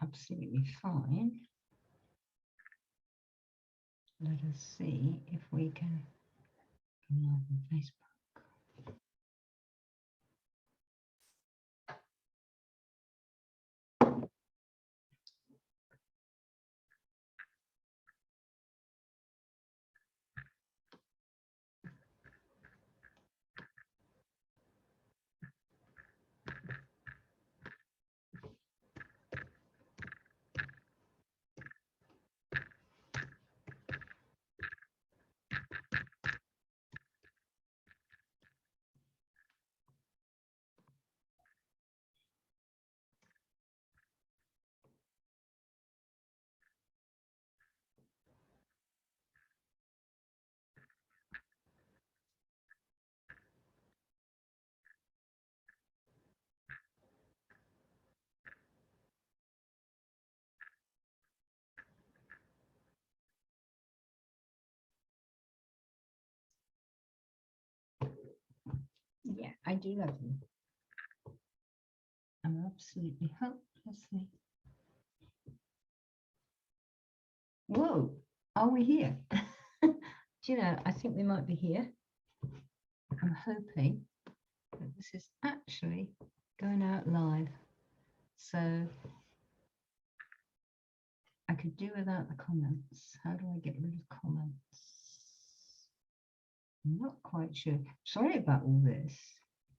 absolutely fine. Let us see if we can come live on Facebook. Yeah, I do love them. I'm absolutely hopelessly. Whoa, are we here? Do you know, I think we might be here. I'm hoping that this is actually going out live. So I could do without the comments. How do I get rid of comments? I'm not quite sure. Sorry about all this.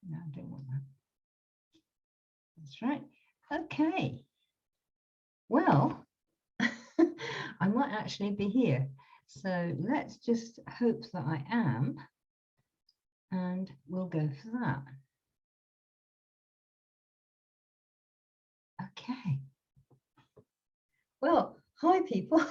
No, I don't want that. That's right. Okay. Well, I might actually be here. So let's just hope that I am. And we'll go for that. Okay. Well, hi people.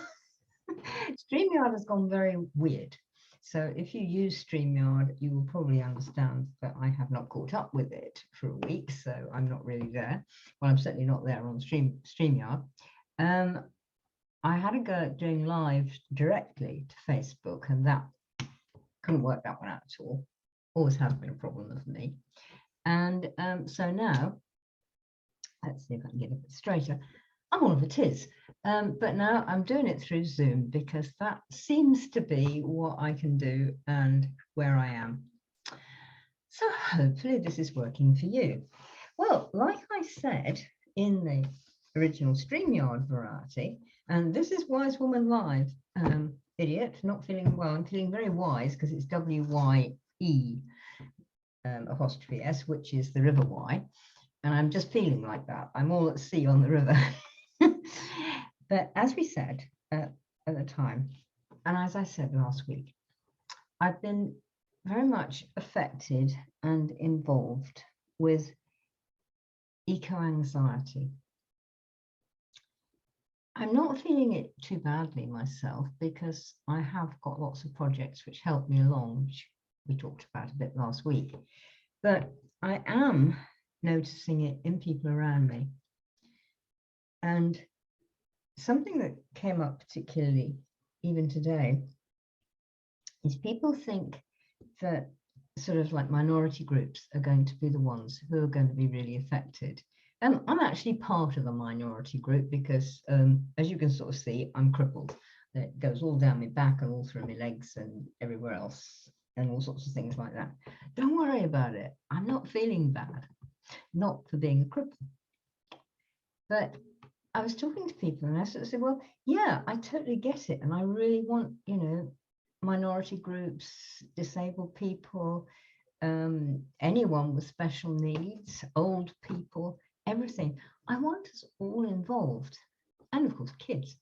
Steamyard has gone very weird. So if you use Steamyard, you will probably understand that I have not caught up with it for a week, so I'm not really there. Well, I'm certainly not there on Steamyard. I had a go at doing live directly to Facebook, and that couldn't work that one out at all. Always has been a problem with me. And so now, let's see if I can get a bit straighter. All of it is. But now I'm doing it through Zoom because that seems to be what I can do and where I am. So hopefully this is working for you. Well, like I said in the original StreamYard variety, and this is Wise Woman Live, idiot, not feeling well. I'm feeling very wise because it's W-Y-E apostrophe S, which is the River Wye. And I'm just feeling like that. I'm all at sea on the river. But as we said at the time, and as I said last week, I've been very much affected and involved with eco-anxiety. I'm not feeling it too badly myself because I have got lots of projects which help me along, which we talked about a bit last week. But I am noticing it in people around me. And something that came up particularly even today is people think that sort of like minority groups are going to be the ones who are going to be really affected. I'm actually part of a minority group because as you can sort of see, I'm crippled. It goes all down my back and all through my legs and everywhere else and all sorts of things like that. Don't worry about it. I'm not feeling bad, not for being a cripple. But I was talking to people and I sort of said, well, yeah, I totally get it. And I really want, you know, minority groups, disabled people, anyone with special needs, old people, everything. I want us all involved. And of course, kids.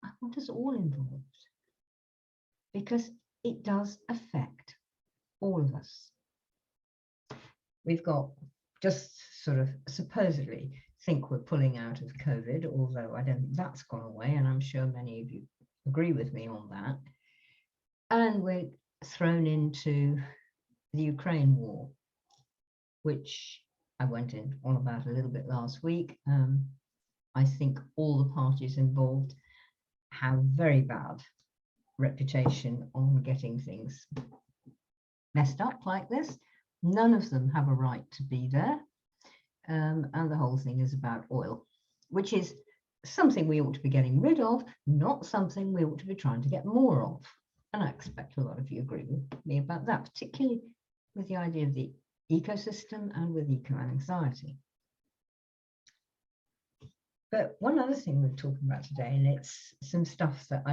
I want us all involved because it does affect all of us. We've got just sort of supposedly think we're pulling out of COVID, although I don't think that's gone away, and I'm sure many of you agree with me on that. And we're thrown into the Ukraine war, which I went on about a little bit last week. I think all the parties involved have very bad reputation on getting things messed up like this. None of them have a right to be there. And the whole thing is about oil, which is something we ought to be getting rid of, not something we ought to be trying to get more of. And I expect a lot of you agree with me about that, particularly with the idea of the ecosystem and with eco-anxiety. But one other thing we're talking about today, and it's some stuff that I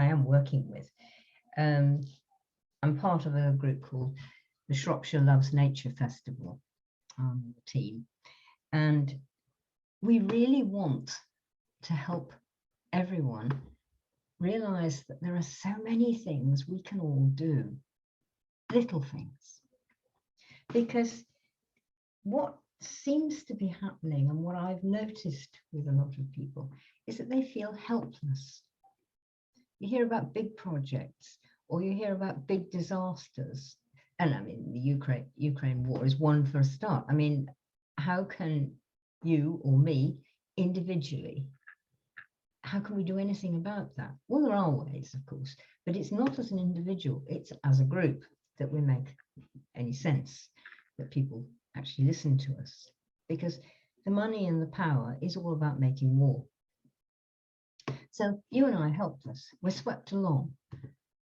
am working with. I'm part of a group called the Shropshire Loves Nature Festival team, and we really want to help everyone realize that there are so many things we can all do, little things, because what seems to be happening, and what I've noticed with a lot of people, is that they feel helpless. You hear about big projects, or you hear about big disasters, and I mean the Ukraine war is one for a start. I mean, how can you or me individually, how can we do anything about that? Well, there are ways, of course, but it's not as an individual, it's as a group that we make any sense, that people actually listen to us, because the money and the power is all about making war. So you and I are helpless, we're swept along,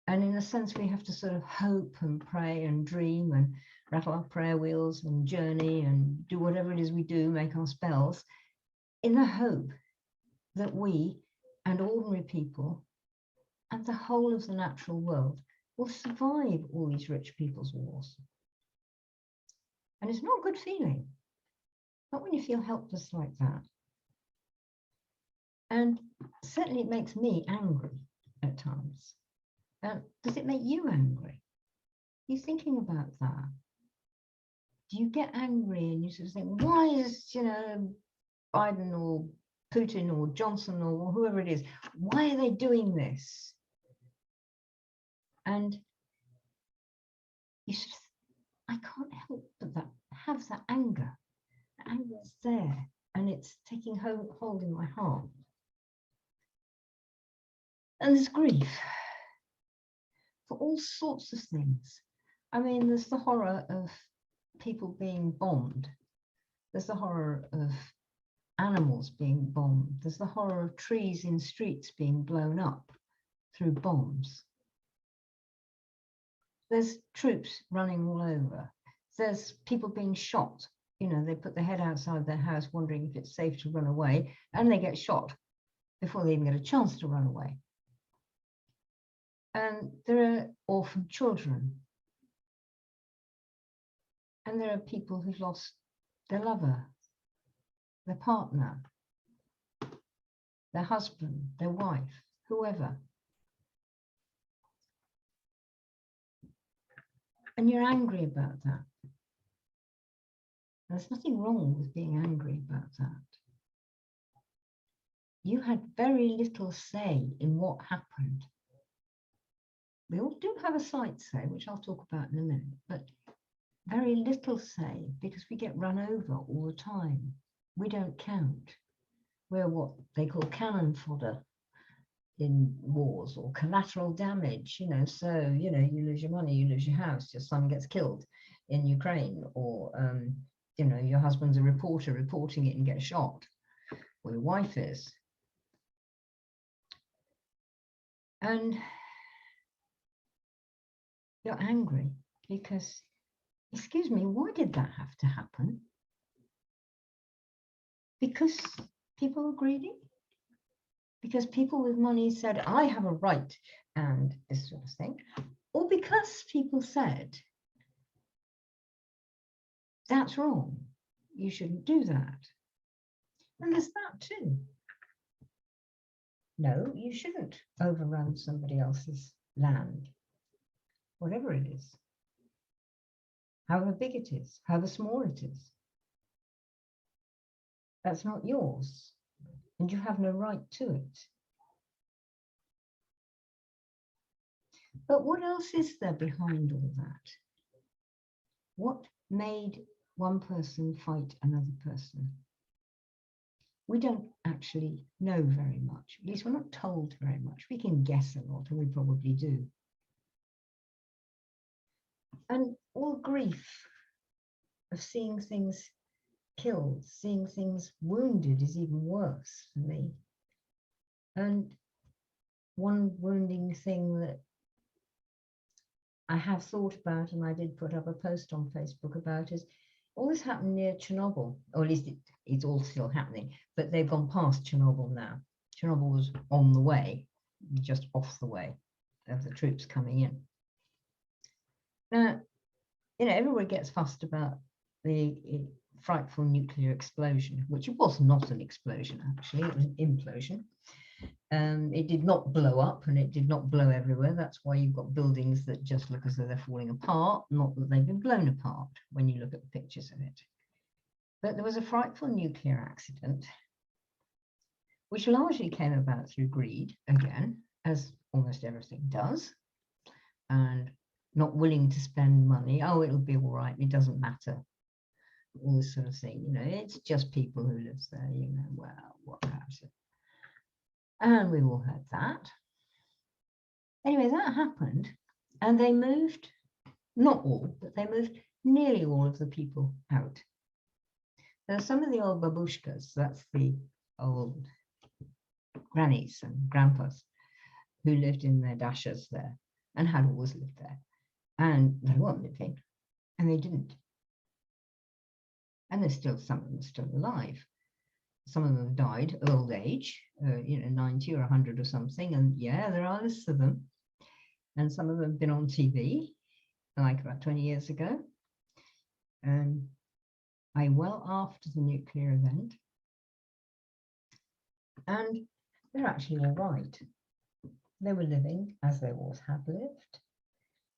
and in a sense we have to sort of hope and pray and dream and rattle our prayer wheels and journey and do whatever it is we do, make our spells, in the hope that we and ordinary people and the whole of the natural world will survive all these rich people's wars. And it's not a good feeling, not when you feel helpless like that. And certainly it makes me angry at times. Does it make you angry? Are you thinking about that? Do you get angry and you sort of think, why is, Biden or Putin or Johnson or whoever it is, why are they doing this? And you sort of, I can't help but have that anger. The anger is there and it's taking hold in my heart. And there's grief for all sorts of things. I mean, there's the horror of people being bombed. There's the horror of animals being bombed. There's the horror of trees in streets being blown up through bombs. There's troops running all over. There's people being shot. They put their head outside their house wondering if it's safe to run away, and they get shot before they even get a chance to run away. And there are orphaned children. And there are people who've lost their lover, their partner, their husband, their wife, whoever. And you're angry about that. There's nothing wrong with being angry about that. You had very little say in what happened. We all do have a slight say, which I'll talk about in a minute, but very little say because we get run over all the time. We don't count. We're what they call cannon fodder in wars, or collateral damage, so, you lose your money, you lose your house, your son gets killed in Ukraine, or, your husband's a reporter reporting it and gets shot, or your wife is. And you're angry because, excuse me, why did that have to happen? Because people are greedy? Because people with money said, I have a right, and this sort of thing, or because people said, that's wrong, you shouldn't do that. And there's that too. No, you shouldn't overrun somebody else's land, whatever it is, however big it is, however small it is. That's not yours, and you have no right to it. But what else is there behind all that? What made one person fight another person? We don't actually know very much. At least we're not told very much. We can guess a lot, and we probably do. And all grief of seeing things killed, seeing things wounded is even worse for me. And one wounding thing that I have thought about, and I did put up a post on Facebook about, is all this happened near Chernobyl, or at least it's all still happening, but they've gone past Chernobyl now. Chernobyl was on the way, just off the way of the troops coming in. Now, you know, everybody gets fussed about the frightful nuclear explosion, which it was not an explosion, actually, it was an implosion. It did not blow up and it did not blow everywhere. That's why you've got buildings that just look as though they're falling apart, not that they've been blown apart when you look at the pictures of it. But there was a frightful nuclear accident, which largely came about through greed, again, as almost everything does, and not willing to spend money. Oh, it'll be all right, it doesn't matter. All this sort of thing, you know, it's just people who live there, you know, well, what about it? And we've all heard that. Anyway, that happened, and they moved, not all, but they moved nearly all of the people out. There are some of the old babushkas, that's the old grannies and grandpas, who lived in their dashas there and had always lived there. And they weren't living, and they didn't. And there's still some of them are still alive. Some of them have died of old age, you know, 90 or 100 or something. And yeah, there are lists of them. And some of them have been on TV, like about 20 years ago. And well after the nuclear event. And they're actually all right. They were living as they always have lived,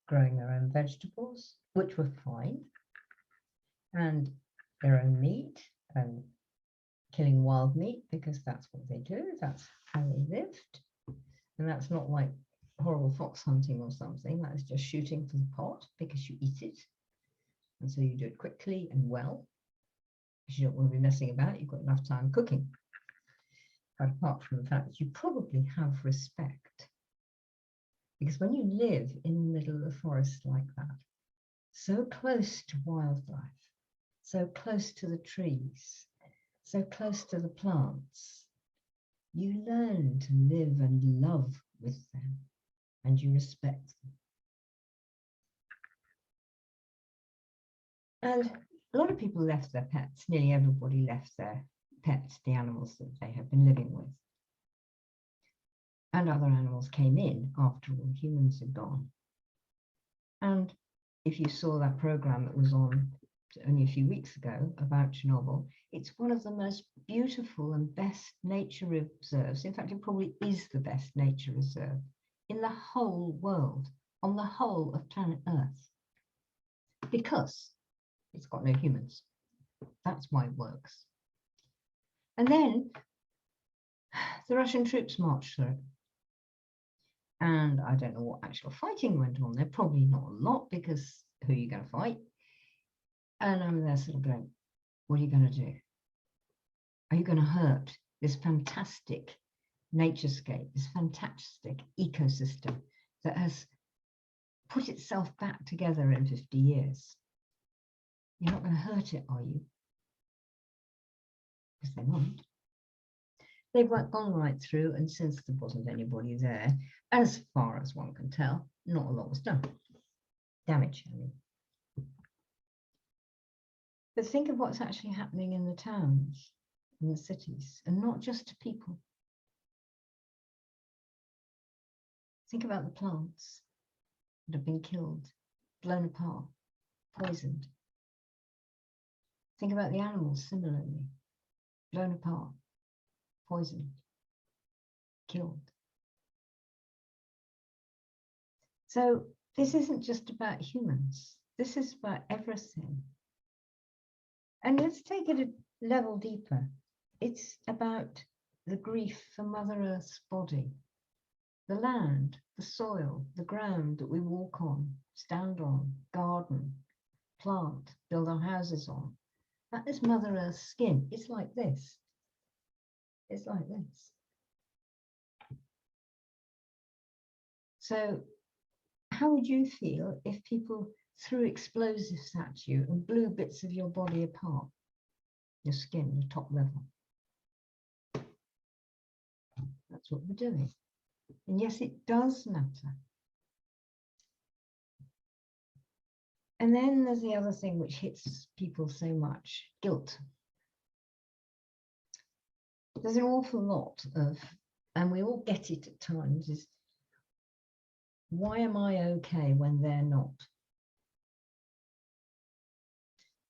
growing their own vegetables, which were fine, and their own meat, and killing wild meat, because that's what they do, that's how they lived. And that's not like horrible fox hunting or something, that is just shooting for the pot because you eat it. And so you do it quickly and well, because you don't want to be messing about, you've got enough time cooking. But apart from the fact that you probably have respect, because when you live in the middle of the forest like that, so close to wildlife, so close to the trees, so close to the plants, you learn to live and love with them, and you respect them. And a lot of people left their pets, nearly everybody left their pets, the animals that they have been living with. And other animals came in after all humans had gone. And if you saw that program that was on only a few weeks ago about Chernobyl, it's one of the most beautiful and best nature reserves. In fact, it probably is the best nature reserve in the whole world, on the whole of planet Earth, because it's got no humans. That's why it works. And then the Russian troops marched through. And I don't know what actual fighting went on there, probably not a lot, because who are you going to fight? And I'm there sort of going, what are you going to do? Are you going to hurt this fantastic naturescape, this fantastic ecosystem that has put itself back together in 50 years? You're not going to hurt it, are you? Because they won't. They've gone right through, and since there wasn't anybody there, as far as one can tell, not a lot was done. Damage, I mean. But think of what's actually happening in the towns, in the cities, and not just to people. Think about the plants that have been killed, blown apart, poisoned. Think about the animals similarly, blown apart, poisoned, killed. So this isn't just about humans. This is about everything. And let's take it a level deeper. It's about the grief for Mother Earth's body, the land, the soil, the ground that we walk on, stand on, garden, plant, build our houses on. That is Mother Earth's skin. It's like this. It's like this. So how would you feel if people threw explosives at you and blew bits of your body apart? your skin, your top level. That's what we're doing. And yes, it does matter. And then there's the other thing which hits people so much, guilt. There's an awful lot of, and we all get it at times, is why am I okay when they're not?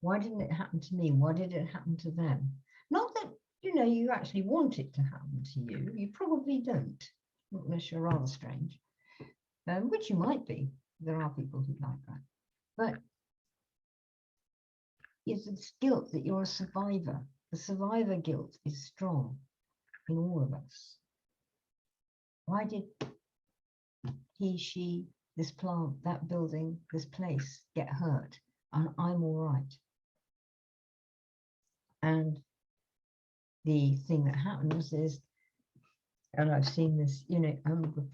Why didn't it happen to me? Why did it happen to them? Not that, you know, you actually want it to happen to you. You probably don't, unless you're rather strange, which you might be. There are people who like that. But it's this guilt that you're a survivor. The survivor guilt is strong in all of us. Why did he, she, this plant, that building, this place get hurt? And I'm all right. And the thing that happens is, and I've seen this, you know,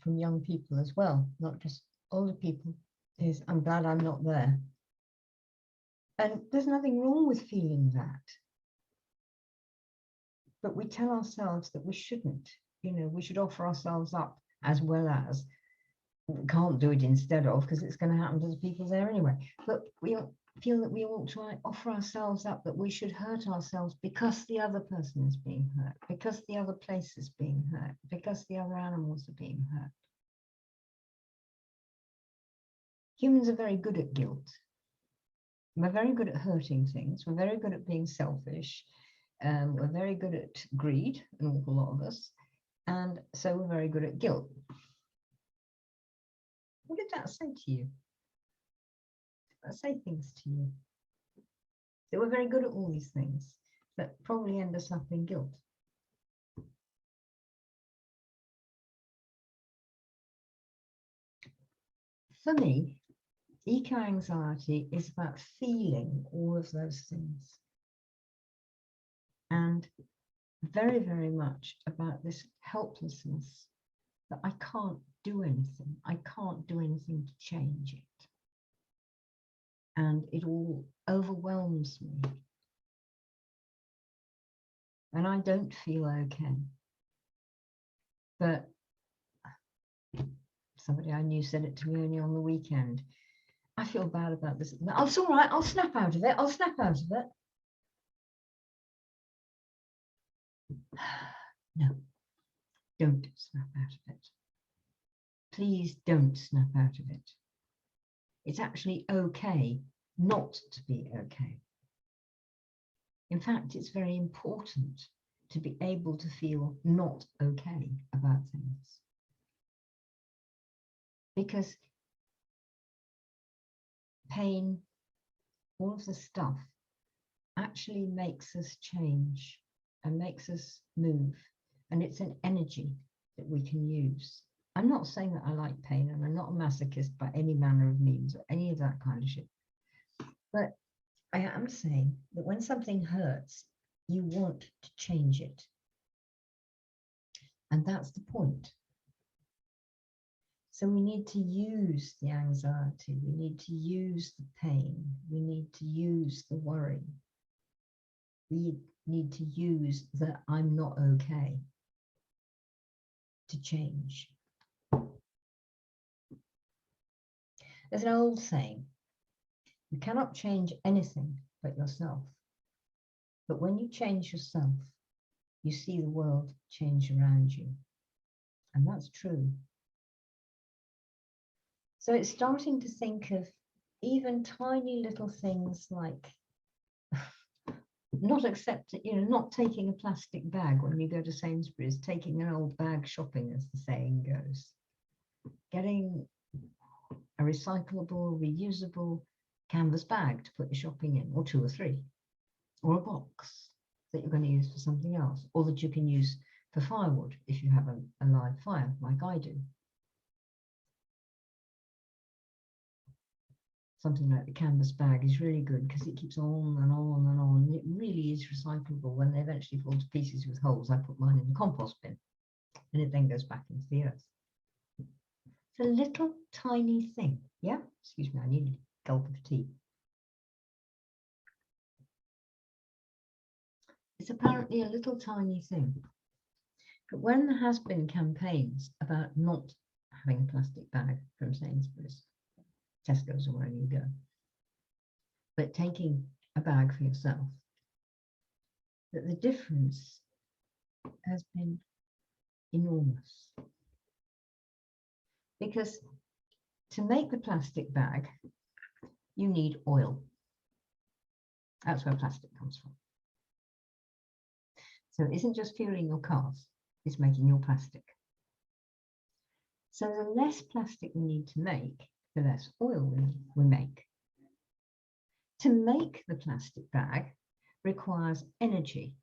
from young people as well, not just older people, is I'm glad I'm not there. And there's nothing wrong with feeling that. But we tell ourselves that we shouldn't, you know, we should offer ourselves up as well as, we can't do it instead of, because it's going to happen to the people there anyway. But we feel that we ought to offer ourselves up, that we should hurt ourselves because the other person is being hurt, because the other place is being hurt, because the other animals are being hurt. Humans are very good at guilt. We're very good at hurting things. We're very good at being selfish. We're very good at greed, an awful lot of us. And so we're very good at guilt. What did that say to you? Did that say things to you? That we're very good at all these things that probably end us up in guilt. For me, eco-anxiety is about feeling all of those things. And very, very much about this helplessness that I can't do anything. I can't do anything to change it. And it all overwhelms me. And I don't feel okay. But somebody I knew said it to me only on the weekend. I feel bad about this. Oh, it's all right. I'll snap out of it. I'll snap out of it. No, don't snap out of it. Please don't snap out of it. It's actually okay not to be okay. In fact, it's very important to be able to feel not okay about things. Because pain, all of the stuff, actually makes us change and makes us move. And it's an energy that we can use. I'm not saying that I like pain, and I'm not a masochist by any manner of means or any of that kind of shit. But I am saying that when something hurts, you want to change it. And that's the point. So we need to use the anxiety, we need to use the pain, we need to use the worry. We need to use the I'm not okay to change. There's an old saying, you cannot change anything but yourself. But when you change yourself, you see the world change around you. And that's true. So it's starting to think of even tiny little things like not accepting, you know, not taking a plastic bag when you go to Sainsbury's, taking an old bag shopping, as the saying goes. Getting a recyclable, reusable canvas bag to put your shopping in, or 2 or 3, or a box that you're going to use for something else, or that you can use for firewood if you have a live fire, like I do. Something like the canvas bag is really good because it keeps on and on and on. And it really is recyclable. When they eventually fall to pieces with holes, I put mine in the compost bin and it then goes back into the earth. It's a little tiny thing. Yeah, excuse me, I need a gulp of tea. It's apparently a little tiny thing. But when there has been campaigns about not having a plastic bag from Sainsbury's, Tesco's or wherever you go, but taking a bag for yourself, that the difference has been enormous. Because to make the plastic bag, you need oil. That's where plastic comes from. So it isn't just fueling your cars, it's making your plastic. So the less plastic we need to make, the less oil we make. To make the plastic bag requires energy.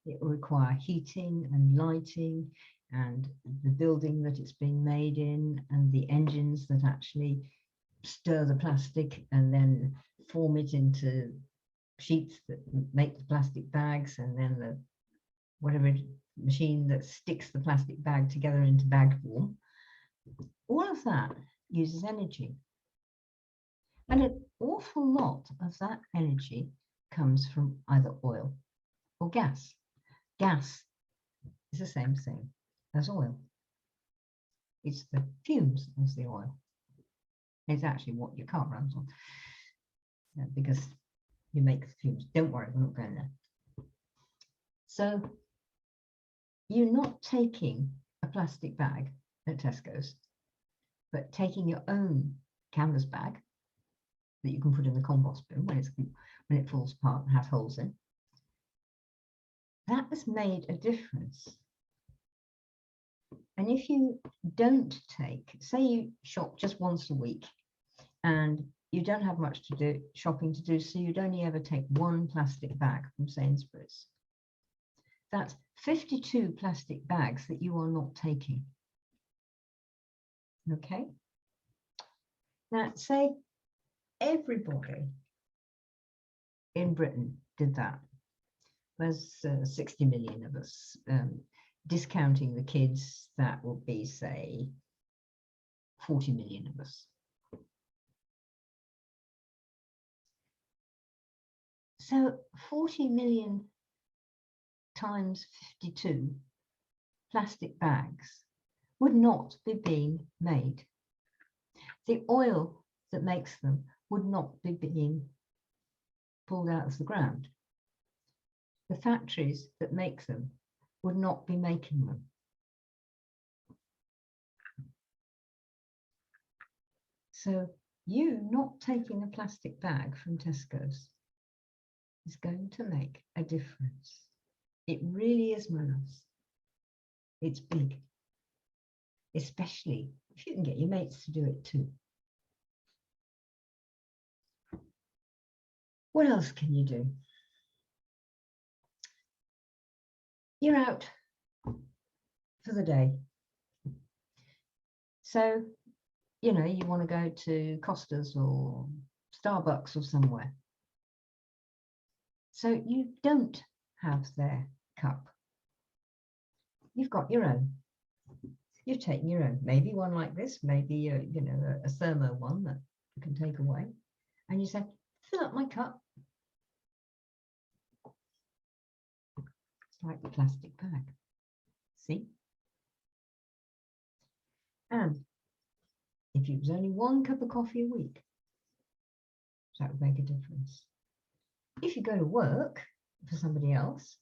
It will require heating and lighting and the building that it's being made in and the engines that actually stir the plastic and then form it into sheets that make the plastic bags, and then the whatever machine that sticks the plastic bag together into bag form. All of that uses energy. And an awful lot of that energy comes from either oil or gas. Gas is the same thing as oil. It's the fumes as the oil. It's actually what your car runs on, because you make the fumes. Don't worry, we're not going there. So you're not taking a plastic bag at Tesco's, but taking your own canvas bag that you can put in the compost bin when it falls apart and has holes in. That has made a difference. And if you don't take, say you shop just once a week and you don't have much to do, shopping to do, so you'd only ever take one plastic bag from Sainsbury's. That's 52 plastic bags that you are not taking. Okay? Now, say everybody in Britain did that. There's 60 million of us. Discounting the kids, that would be, say, 40 million of us. So 40 million times 52 plastic bags would not be being made. The oil that makes them would not be being pulled out of the ground. The factories that make them would not be making them. So you not taking a plastic bag from Tesco's is going to make a difference. It really is, my loves. It's big, especially if you can get your mates to do it too. What else can you do? You're out for the day. So, you know, you want to go to Costa's or Starbucks or somewhere. So you don't have their cup. You've got your own. You've taken your own. Maybe one like this, maybe a thermo one that you can take away. And you say, fill up my cup. It's like the plastic bag. See? And if it was only one cup of coffee a week, that would make a difference. If you go to work for somebody else,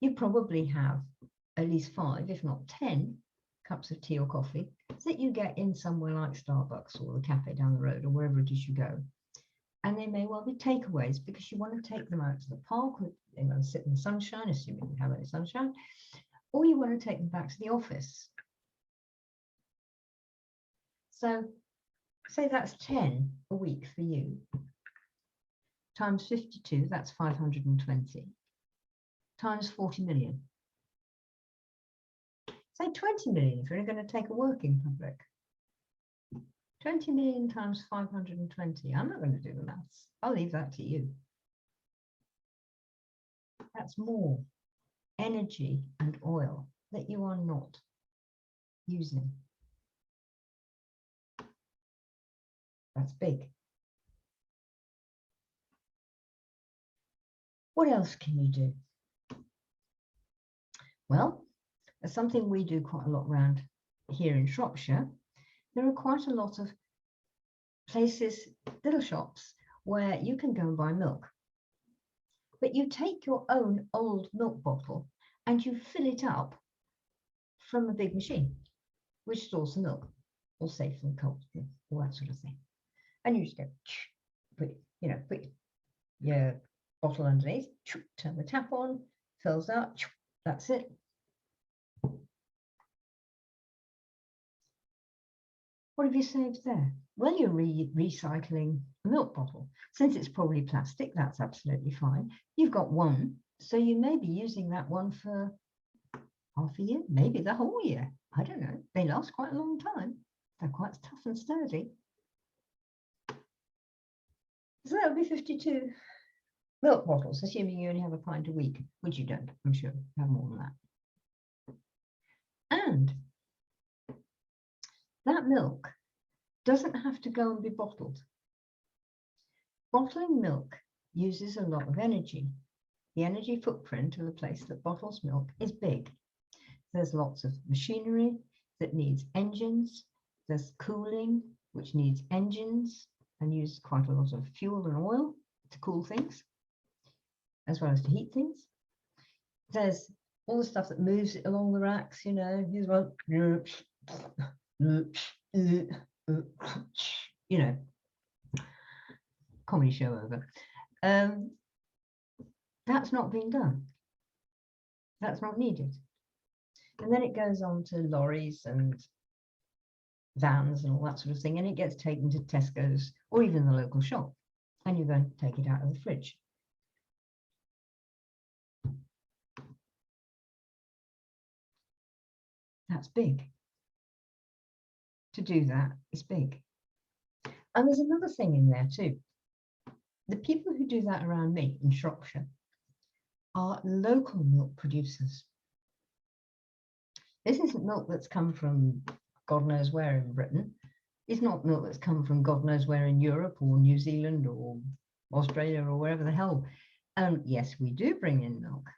you probably have at least 5, if not 10, cups of tea or coffee that you get in somewhere like Starbucks or the cafe down the road or wherever it is you go. And they may well be takeaways because you want to take them out to the park, or they want to sit in the sunshine, assuming you have any sunshine, or you want to take them back to the office. So say that's 10 a week for you. Times 52, that's 520. Times 40 million. Say 20 million if you're going to take a working public. 20 million times 520. I'm not going to do the maths. I'll leave that to you. That's more energy and oil that you are not using. That's big. What else can you do? Well, there's something we do quite a lot around here in Shropshire. There are quite a lot of places, little shops, where you can go and buy milk. But you take your own old milk bottle and you fill it up from a big machine, which stores the milk, all safe and cold, all that sort of thing. And you just go, put your bottle underneath, turn the tap on, fills up, that's it. What have you saved there? Well, you're recycling a milk bottle. Since it's probably plastic, that's absolutely fine. You've got one, so you may be using that one for half a year, maybe the whole year. I don't know. They last quite a long time. They're quite tough and sturdy. So that would be 52 milk bottles, assuming you only have a pint a week, which you don't, I'm sure you have more than that. And that milk doesn't have to go and be bottled. Bottling milk uses a lot of energy. The energy footprint of a place that bottles milk is big. There's lots of machinery that needs engines. There's cooling, which needs engines and uses quite a lot of fuel and oil to cool things, as well as to heat things. There's all the stuff that moves it along the racks, you know, here's one, you know, comedy show over. That's not being done. That's not needed. And then it goes on to lorries and vans and all that sort of thing, and it gets taken to Tesco's or even the local shop, and you go and take it out of the fridge. That's big. To do that is big. And there's another thing in there too. The people who do that around me in Shropshire are local milk producers. This isn't milk that's come from God knows where in Britain. It's not milk that's come from God knows where in Europe or New Zealand or Australia or wherever the hell. Yes, we do bring in milk.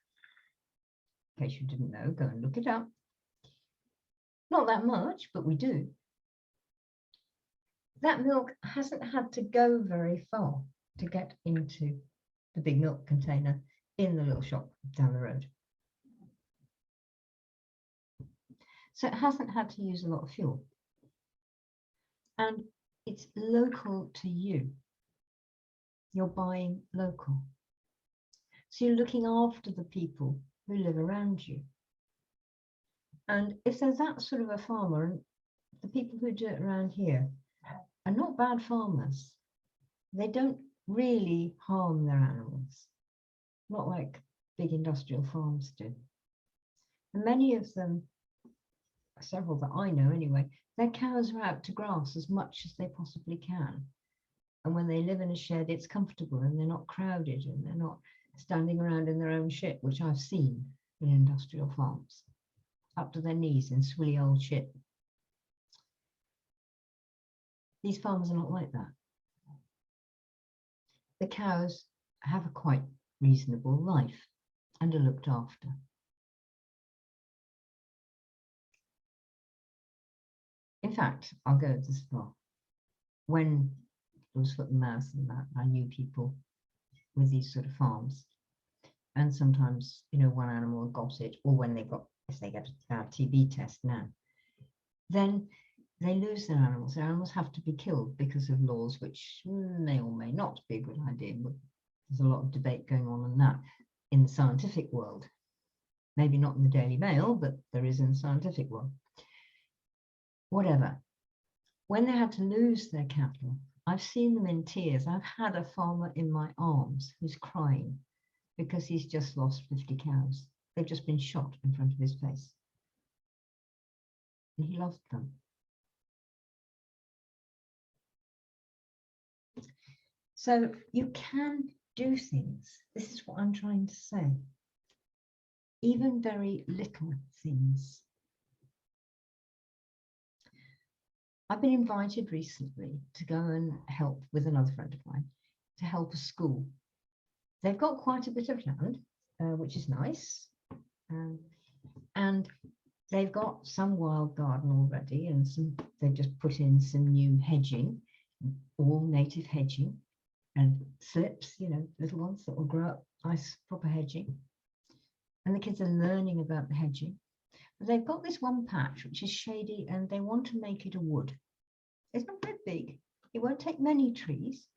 In case you didn't know, go and look it up. Not that much, but we do. That milk hasn't had to go very far to get into the big milk container in the little shop down the road. So it hasn't had to use a lot of fuel. And it's local to you. You're buying local. So you're looking after the people who live around you. And if there's that sort of a farmer, and the people who do it around here are not bad farmers. They don't really harm their animals, not like big industrial farms do. And many of them, several that I know anyway, their cows are out to grass as much as they possibly can. And when they live in a shed, it's comfortable and they're not crowded and they're not standing around in their own shit, which I've seen in industrial farms, up to their knees in swilly old shit. These farms are not like that. The cows have a quite reasonable life and are looked after. In fact, I'll go this far. When it was foot and mouth and that, I knew people with these sort of farms. And sometimes, you know, one animal got it, or when they got, if they get a TB test now, then they lose their animals. Their animals have to be killed because of laws which may or may not be a good idea. But there's a lot of debate going on that in the scientific world. Maybe not in the Daily Mail, but there is in the scientific world. Whatever. When they had to lose their cattle, I've seen them in tears. I've had a farmer in my arms who's crying because he's just lost 50 cows. They've just been shot in front of his face. And he lost them. So you can do things. This is what I'm trying to say. Even very little things. I've been invited recently to go and help with another friend of mine to help a school. They've got quite a bit of land, which is nice. And they've got some wild garden already, and they've just put in some new hedging, all native hedging, and slips, little ones that will grow up, nice proper hedging. And the kids are learning about the hedging. But they've got this one patch which is shady, and they want to make it a wood. It's not very big. It won't take many trees,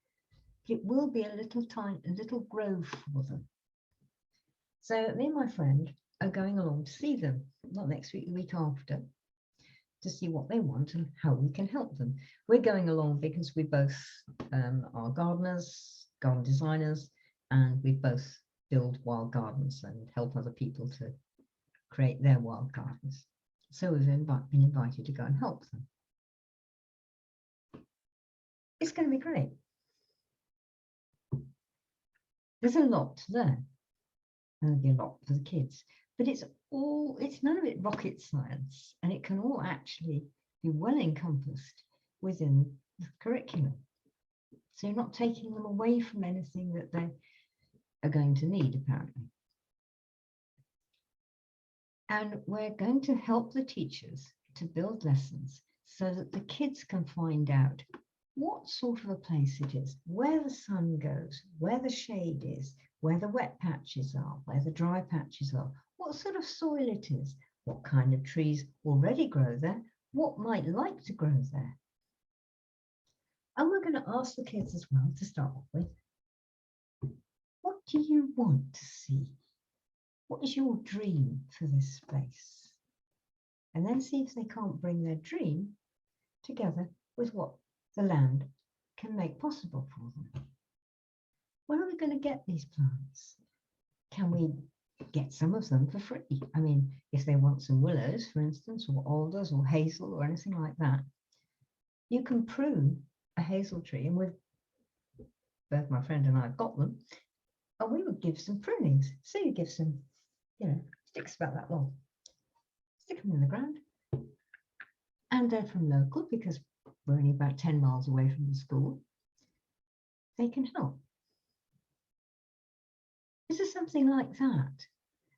but it will be a little grove for them. So me and my friend are going along to see them, not next week, the week after, to see what they want and how we can help them. We're going along because we both are gardeners, garden designers, and we both build wild gardens and help other people to create their wild gardens. So we've been invited to go and help them. It's going to be great. There's a lot to learn, and there'll be a lot for the kids, but it's none of it rocket science, and it can all actually be well encompassed within the curriculum. So you're not taking them away from anything that they are going to need, apparently. And we're going to help the teachers to build lessons so that the kids can find out what sort of a place it is, where the sun goes, where the shade is, where the wet patches are, where the dry patches are, what sort of soil it is, what kind of trees already grow there, what might like to grow there. And we're going to ask the kids as well to start off with, what do you want to see? What is your dream for this space? And then see if they can't bring their dream together with what the land can make possible for them. Where are we going to get these plants? Can we get some of them for free? I mean, if they want some willows, for instance, or alders or hazel or anything like that, you can prune a hazel tree, and both my friend and I have got them, and we would give some prunings. So you give some, sticks about that long, stick them in the ground, and they're from local because we're only about 10 miles away from the school. They can help. Is there something like that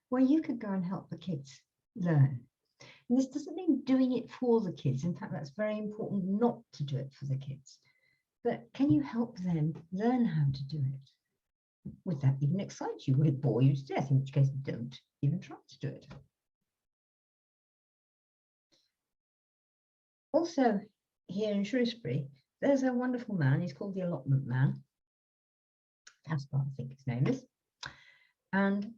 where you could go and help the kids learn? And this doesn't mean doing it for the kids. In fact, that's very important not to do it for the kids. But can you help them learn how to do it? Would that even excite you? Would it bore you to death? In which case, don't even try to do it. Also, here in Shrewsbury, there's a wonderful man. He's called the Allotment Man. Caspar, I think his name is. And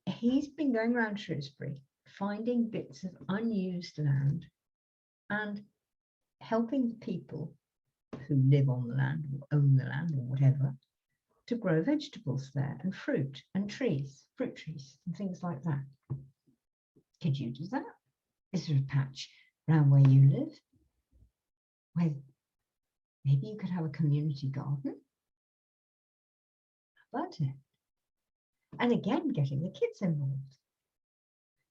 he's been going around Shrewsbury, finding bits of unused land and helping the people who live on the land or own the land or whatever to grow vegetables there and fruit and trees, fruit trees and things like that. Could you do that? Is there a patch around where you live where maybe you could have a community garden? How about it? And again, getting the kids involved.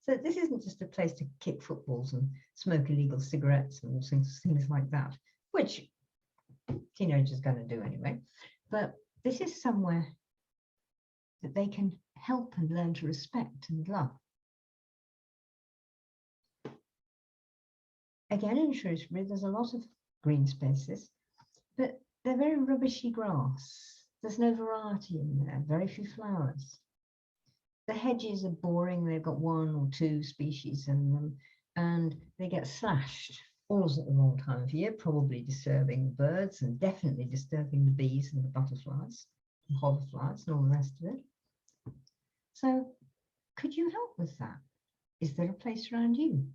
So this isn't just a place to kick footballs and smoke illegal cigarettes and all things like that, which teenagers are going to do anyway. But this is somewhere that they can help and learn to respect and love. Again, in Shrewsbury, there's a lot of green spaces, but they're very rubbishy grass. There's no variety in there, very few flowers. The hedges are boring. They've got 1 or 2 species in them, and they get slashed always at the wrong time of year, probably disturbing the birds and definitely disturbing the bees and the butterflies and hoverflies and all the rest of it. So could you help with that? Is there a place around you?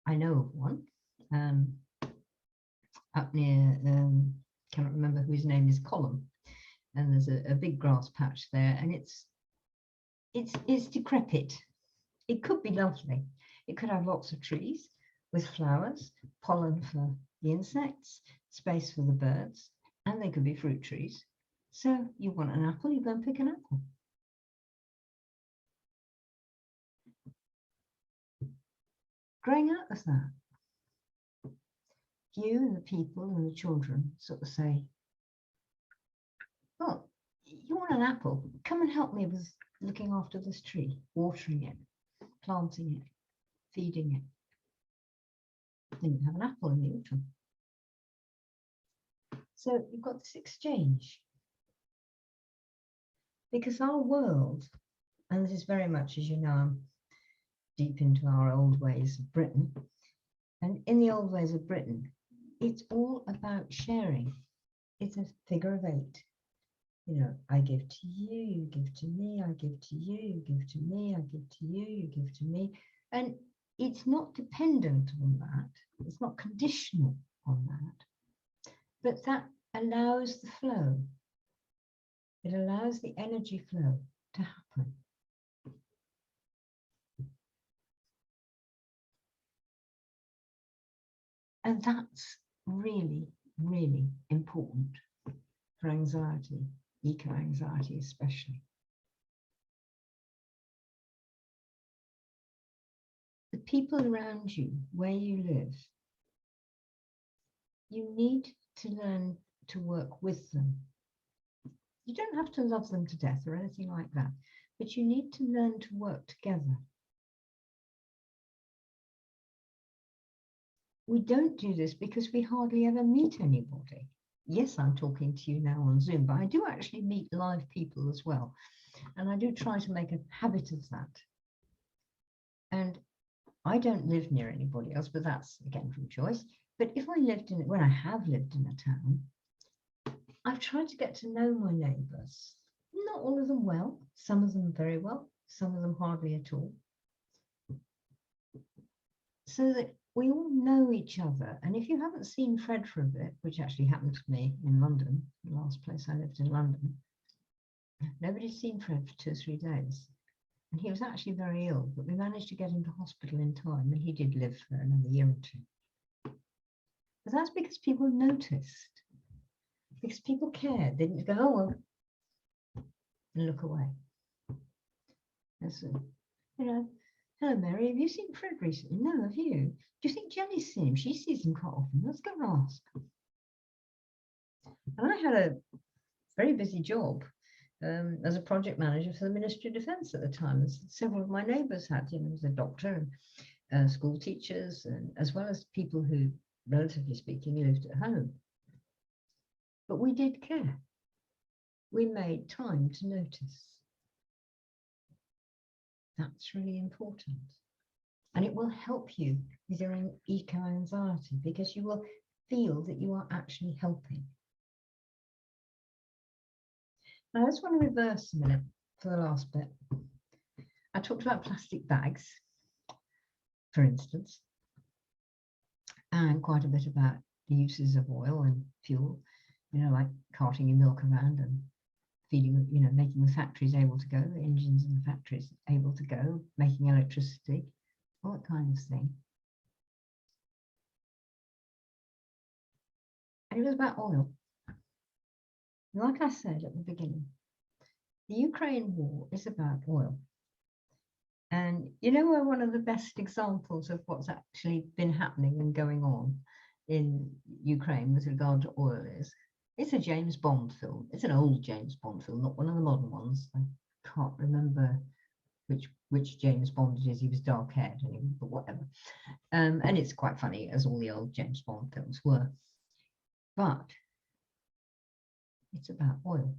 I know of one up near, cannot remember whose name is Column, and there's a big grass patch there, and it's decrepit. It could be lovely. It could have lots of trees with flowers, pollen for the insects, space for the birds, and they could be fruit trees. So you want an apple, you go and pick an apple. Growing out of that, you and the people and the children sort of say, well, you want an apple? Come and help me with looking after this tree, watering it. planting it, feeding it. Didn't have an apple in the autumn. So you've got this exchange. Because our world, and this is very much, as you know, I'm deep into our old ways of Britain. And in the old ways of Britain, it's all about sharing. It's a figure of 8. You know, I give to you, you give to me, I give to you, you give to me, I give to you, you give to me. And it's not dependent on that. It's not conditional on that. But that allows the flow. It allows the energy flow to happen. And that's really, really important for anxiety, eco-anxiety especially. The people around you, where you live, you need to learn to work with them. You don't have to love them to death or anything like that, but you need to learn to work together. We don't do this because we hardly ever meet anybody. Yes, I'm talking to you now on Zoom, but I do actually meet live people as well. And I do try to make a habit of that. And I don't live near anybody else, but that's again from choice. But if I lived in, when I have lived in a town, I've tried to get to know my neighbours. Not all of them well, some of them very well, some of them hardly at all. So that we all know each other. And if you haven't seen Fred for a bit, which actually happened to me in London, the last place I lived in London, nobody's seen Fred for 2 or 3 days. And he was actually very ill, but we managed to get him to hospital in time, and he did live for another year or 2. But that's because people noticed, because people cared. They didn't go, oh, well, and look away. And so, you know, hello, Mary, have you seen Fred recently? No, have you? Do you think Jenny's seen him? She sees him quite often. Let's go and ask. And I had a very busy job as a project manager for the Ministry of Defence at the time. And several of my neighbours had, you know, as a doctor and school teachers, and as well as people who, relatively speaking, lived at home. But we did care. We made time to notice. That's really important. And it will help you with your own eco-anxiety, because you will feel that you are actually helping. Now, I just want to reverse a minute for the last bit. I talked about plastic bags, for instance, and quite a bit about the uses of oil and fuel, you know, like carting your milk around and feeding, you know, making the factories able to go, the engines in the factories able to go, making electricity, all that kind of thing. And it was about oil. Like I said at the beginning, the Ukraine war is about oil. And you know where one of the best examples of what's actually been happening and going on in Ukraine with regard to oil is? It's a James Bond film. It's an old James Bond film, not one of the modern ones. I can't remember which James Bond it is. He was dark-haired anyway, but whatever. And it's quite funny, as all the old James Bond films were. But it's about oil.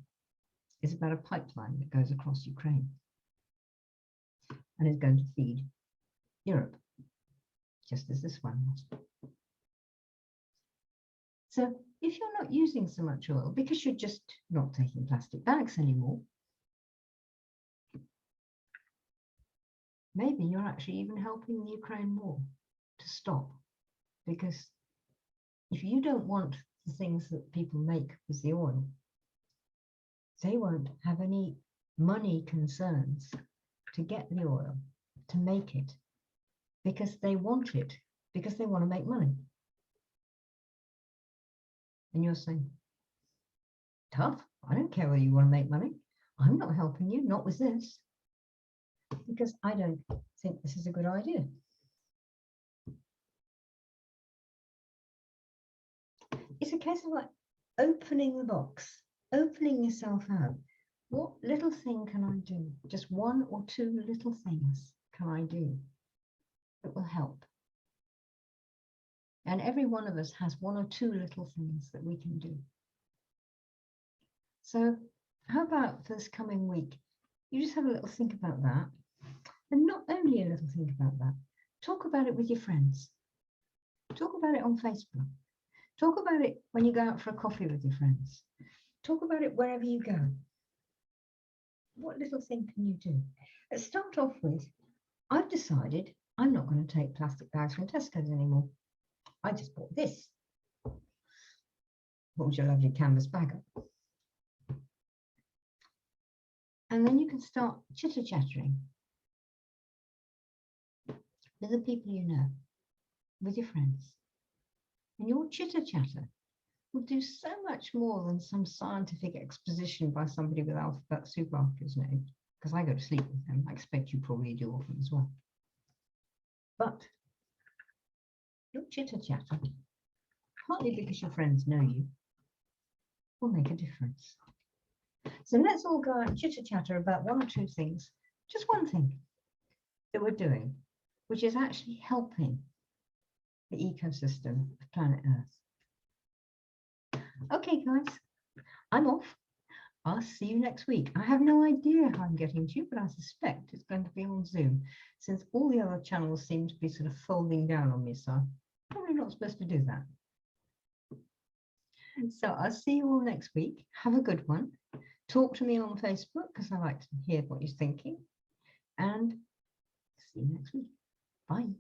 It's about a pipeline that goes across Ukraine and is going to feed Europe, just as this one was. So if you're not using so much oil because you're just not taking plastic bags anymore, maybe you're actually even helping the Ukraine war to stop. Because if you don't want the things that people make with the oil, they won't have any money concerns to get the oil, to make it, because they want it, because they want to make money. And you're saying, tough, I don't care whether you want to make money. I'm not helping you, not with this, because I don't think this is a good idea. It's a case of like opening the box, opening yourself out. What little thing can I do? Just 1 or 2 little things can I do that will help? And every one of us has one or two little things that we can do. So how about this coming week? You just have a little think about that. And not only a little think about that, talk about it with your friends. Talk about it on Facebook. Talk about it when you go out for a coffee with your friends. Talk about it wherever you go. What little thing can you do? Let's start off with, I've decided I'm not going to take plastic bags from Tesco's anymore. I just bought this. What was your lovely canvas bag up? And then you can start chitter-chattering with the people you know, with your friends. And your chitter-chatter will do so much more than some scientific exposition by somebody with alphabet soup after his name, because I go to sleep with them. I expect you probably do often as well. But your chitter-chatter, partly because your friends know you, will make a difference. So let's all go out and chitter-chatter about one or two things, just one thing that we're doing, which is actually helping the ecosystem of planet Earth. Okay, guys, I'm off. I'll see you next week. I have no idea how I'm getting to you, but I suspect it's going to be on Zoom, since all the other channels seem to be sort of folding down on me, so I'm probably not supposed to do that. So I'll see you all next week. Have a good one. Talk to me on Facebook, because I like to hear what you're thinking. And see you next week. Bye.